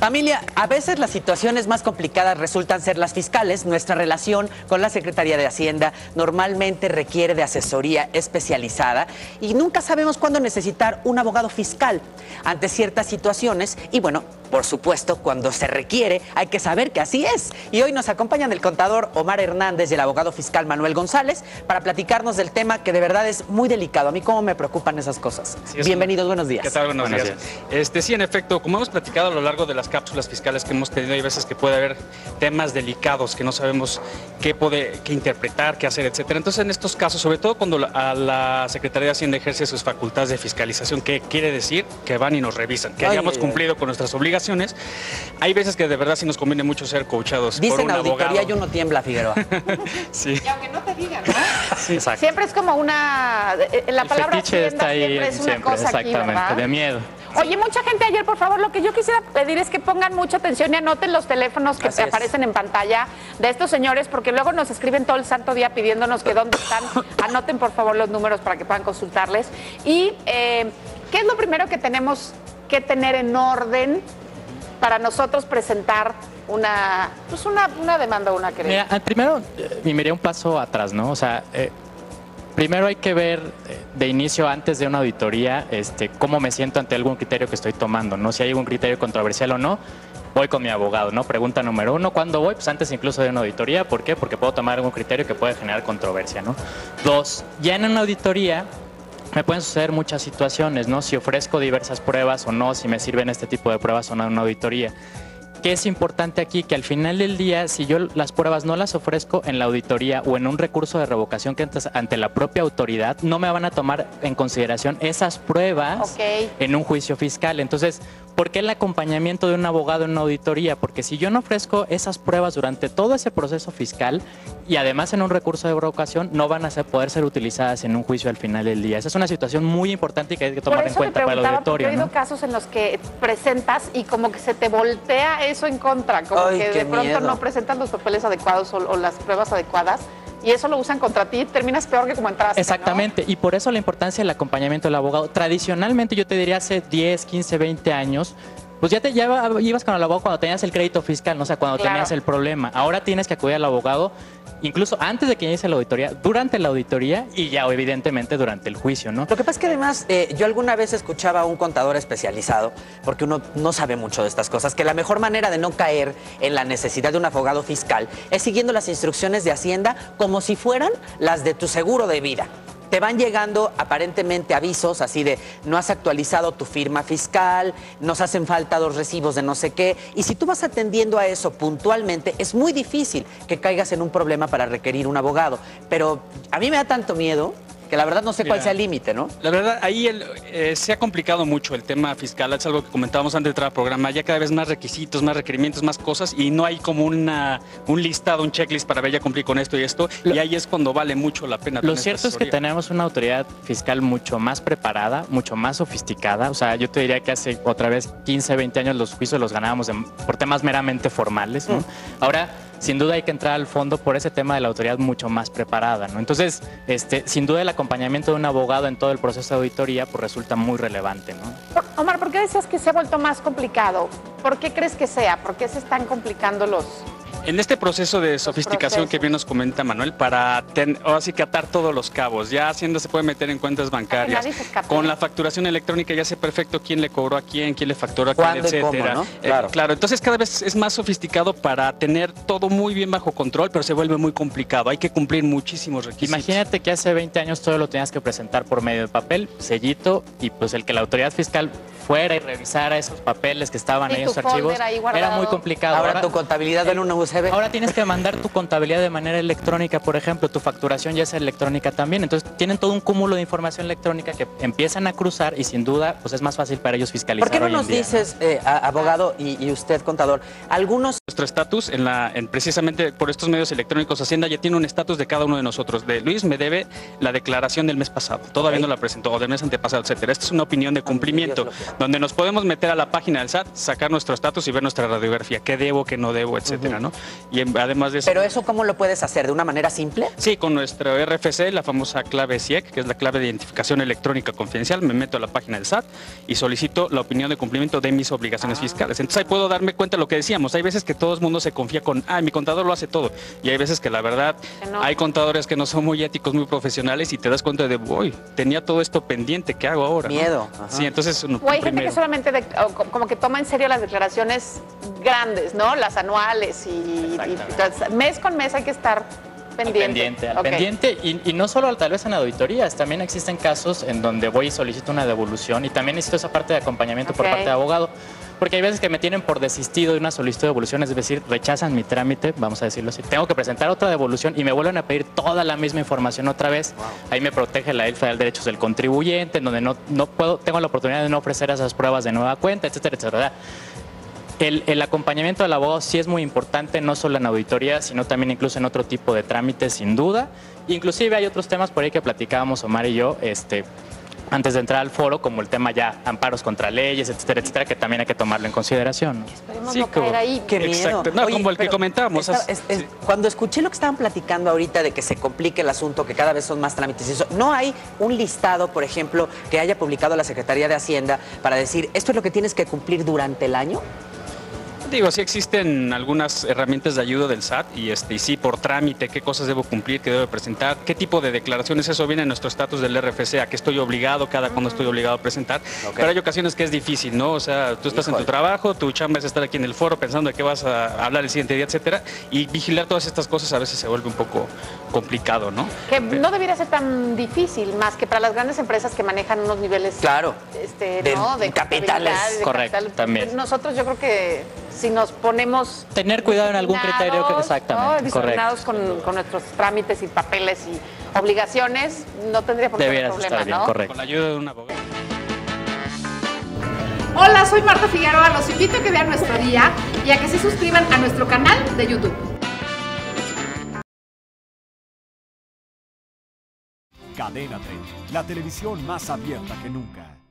Familia, a veces las situaciones más complicadas resultan ser las fiscales. Nuestra relación con la Secretaría de Hacienda normalmente requiere de asesoría especializada y nunca sabemos cuándo necesitar un abogado fiscal ante ciertas situaciones. Y bueno, por supuesto, cuando se requiere, hay que saber que así es. Y hoy nos acompañan el contador Omar Hernández y el abogado fiscal Manuel González para platicarnos del tema que de verdad es muy delicado. A mí cómo me preocupan esas cosas. Sí, bienvenidos, buenos días. ¿Qué tal? Buenos días. Sí, en efecto, como hemos platicado a lo largo de las cápsulas fiscales que hemos tenido, hay veces que puede haber temas delicados que no sabemos qué interpretar, qué hacer, etcétera. Entonces, en estos casos, sobre todo cuando la Secretaría de Hacienda ejerce sus facultades de fiscalización, ¿qué quiere decir? Que van y nos revisan, que hayamos cumplido con nuestras obligaciones. Hay veces que de verdad sí nos conviene mucho ser coachados por un abogado. Dicen auditoría y uno tiembla, Figueroa. Sí. Y aunque no te digan, ¿no? Sí, exacto. Siempre es como una... La el palabra fetiche está ahí siempre es una cosa exactamente, aquí, ¿verdad? de miedo. Oye, mucha gente ayer, por favor, lo que yo quisiera pedir es que pongan mucha atención y anoten los teléfonos que aparecen en pantalla de estos señores, porque luego nos escriben todo el santo día pidiéndonos que dónde están. Anoten, por favor, los números para que puedan consultarles. Y, ¿qué es lo primero que tenemos que tener en orden para nosotros presentar una demanda o una querella? Mira, primero me miré un paso atrás, ¿no? O sea, primero hay que ver de inicio, antes de una auditoría, cómo me siento ante algún criterio que estoy tomando, ¿no? Si hay algún criterio controversial o no, voy con mi abogado, ¿no? Pregunta número 1, ¿cuándo voy? Pues antes incluso de una auditoría. ¿Por qué? Porque puedo tomar algún criterio que puede generar controversia, ¿no? 2, ya en una auditoría me pueden suceder muchas situaciones, ¿no? Si ofrezco diversas pruebas o no, si me sirven este tipo de pruebas o no en una auditoría. ¿Qué es importante aquí? Que al final del día, si yo las pruebas no las ofrezco en la auditoría o en un recurso de revocación que entres ante la propia autoridad, no me van a tomar en consideración esas pruebas en un juicio fiscal. Entonces, ¿por qué el acompañamiento de un abogado en una auditoría? Porque si yo no ofrezco esas pruebas durante todo ese proceso fiscal y además en un recurso de revocación, no van a poder ser utilizadas en un juicio al final del día. Esa es una situación muy importante y que hay que tomar en cuenta para el auditorio. He oído casos en los que presentas y como que se te voltea eso en contra, como que de pronto no presentan los papeles adecuados o las pruebas adecuadas. Y eso lo usan contra ti, terminas peor que como entraste. Exactamente, ¿no? Y por eso la importancia del acompañamiento del abogado. Tradicionalmente, yo te diría hace 10, 15, 20 años, pues ya ibas con el abogado cuando tenías el crédito fiscal, ¿no? O sea, cuando tenías el problema. Ahora tienes que acudir al abogado, incluso antes de que inicie la auditoría, durante la auditoría y ya evidentemente durante el juicio, ¿no? Lo que pasa es que además yo alguna vez escuchaba a un contador especializado, porque uno no sabe mucho de estas cosas, que la mejor manera de no caer en la necesidad de un abogado fiscal es siguiendo las instrucciones de Hacienda como si fueran las de tu seguro de vida. Te van llegando aparentemente avisos así de no has actualizado tu firma fiscal, nos hacen falta 2 recibos de no sé qué. Y si tú vas atendiendo a eso puntualmente, es muy difícil que caigas en un problema para requerir un abogado. Pero a mí me da tanto miedo que la verdad no sé cuál sea el límite, ¿no? La verdad, ahí se ha complicado mucho el tema fiscal. Es algo que comentábamos antes de entrar al programa. Ya cada vez más requisitos, más requerimientos, más cosas y no hay como un listado, un checklist para ver ya cumplir con esto y esto. Y ahí es cuando vale mucho la pena. Lo cierto es que tenemos una autoridad fiscal mucho más preparada, mucho más sofisticada. O sea, yo te diría que hace otra vez 15, 20 años los juicios los ganábamos por temas meramente formales, ¿no? Ahora, sin duda hay que entrar al fondo por ese tema de la autoridad mucho más preparada, ¿no? Entonces, sin duda el acompañamiento de un abogado en todo el proceso de auditoría pues resulta muy relevante, ¿no? Omar, ¿por qué decías que se ha vuelto más complicado? ¿Por qué crees que sea? ¿Por qué se están complicando los...? En este proceso de sofisticación que bien nos comenta Manuel, para así que atar todos los cabos, ya Hacienda se puede meter en cuentas bancarias, con la facturación electrónica ya sé perfecto quién le cobró a quién le facturó a quién, etcétera. ¿Cómo, no? Claro, entonces cada vez es más sofisticado para tener todo muy bien bajo control, pero se vuelve muy complicado, hay que cumplir muchísimos requisitos. Imagínate que hace 20 años todo lo tenías que presentar por medio de papel, sellito, y pues el que la autoridad fiscal fuera y revisara esos papeles que estaban ahí en esos archivos, era muy complicado. Ahora tu contabilidad en una USB. Ahora tienes que mandar tu contabilidad de manera electrónica, por ejemplo, tu facturación ya es electrónica también. Entonces tienen todo un cúmulo de información electrónica que empiezan a cruzar y sin duda pues es más fácil para ellos fiscalizar. ¿Por qué no nos dices, abogado y usted, contador, algunos... Nuestro estatus, precisamente por estos medios electrónicos, Hacienda ya tiene un estatus de cada uno de nosotros. De Luis me debe la declaración del mes pasado, todavía no la presentó, o del mes antepasado, etcétera. Esta es una opinión de cumplimiento, donde nos podemos meter a la página del SAT, sacar nuestro estatus y ver nuestra radiografía, qué debo, qué no debo, etcétera, ¿no? Y además de eso... ¿Pero eso cómo lo puedes hacer? ¿De una manera simple? Sí, con nuestro RFC, la famosa clave CIEC, que es la clave de identificación electrónica confidencial, me meto a la página del SAT y solicito la opinión de cumplimiento de mis obligaciones fiscales. Entonces ahí puedo darme cuenta de lo que decíamos. Hay veces que todo el mundo se confía con, mi contador lo hace todo. Y hay veces que la verdad, no. hay contadores que no son muy éticos, muy profesionales y te das cuenta de, uy, tenía todo esto pendiente, ¿qué hago ahora? Miedo. ¿No? Sí, entonces... O hay gente que solamente como que toma en serio las declaraciones grandes, ¿no? Las anuales y mes con mes hay que estar pendiente. Al pendiente y no solo tal vez en auditorías, también existen casos en donde voy y solicito una devolución y también necesito esa parte de acompañamiento por parte de abogado, porque hay veces que me tienen por desistido de una solicitud de devolución, es decir, rechazan mi trámite, vamos a decirlo así, tengo que presentar otra devolución y me vuelven a pedir toda la misma información otra vez. Wow. Ahí me protege la Ley Federal de Derechos del Contribuyente, en donde no puedo, tengo la oportunidad de no ofrecer esas pruebas de nueva cuenta, etcétera, etcétera. El acompañamiento del abogado sí es muy importante, no solo en auditoría, sino también incluso en otro tipo de trámites, sin duda. Inclusive hay otros temas por ahí que platicábamos Omar y yo, antes de entrar al foro, como el tema ya amparos contra leyes, etcétera, etcétera, que también hay que tomarlo en consideración. Esperemos no caer ahí. Qué miedo. Exacto. No, como el que comentábamos. Cuando escuché lo que estaban platicando ahorita de que se complique el asunto, que cada vez son más trámites y eso, ¿no hay un listado, por ejemplo, que haya publicado la Secretaría de Hacienda para decir, esto es lo que tienes que cumplir durante el año? Digo, sí existen algunas herramientas de ayuda del SAT y sí, por trámite, qué cosas debo cumplir, qué debo presentar, qué tipo de declaraciones, eso viene en nuestro estatus del RFC, a qué estoy obligado, cada cuándo estoy obligado a presentar. Pero hay ocasiones que es difícil, ¿no? O sea, tú estás en tu trabajo, tu chamba es estar aquí en el foro pensando de qué vas a hablar el siguiente día, etcétera, y vigilar todas estas cosas a veces se vuelve un poco complicado, ¿no? Que no debería ser tan difícil, más que para las grandes empresas que manejan unos niveles de capitales. Correcto, también. Nosotros yo creo que si nos ponemos... Tener cuidado en algún criterio que exactamente, ¿no? Disciplinados con nuestros trámites y papeles y obligaciones, no tendría por qué haber problema, ¿no? Correcto. Con la ayuda de un abogado. Hola, soy Marta Figueroa. Los invito a que vean nuestro día y a que se suscriban a nuestro canal de YouTube. Cadena 30, la televisión más abierta que nunca.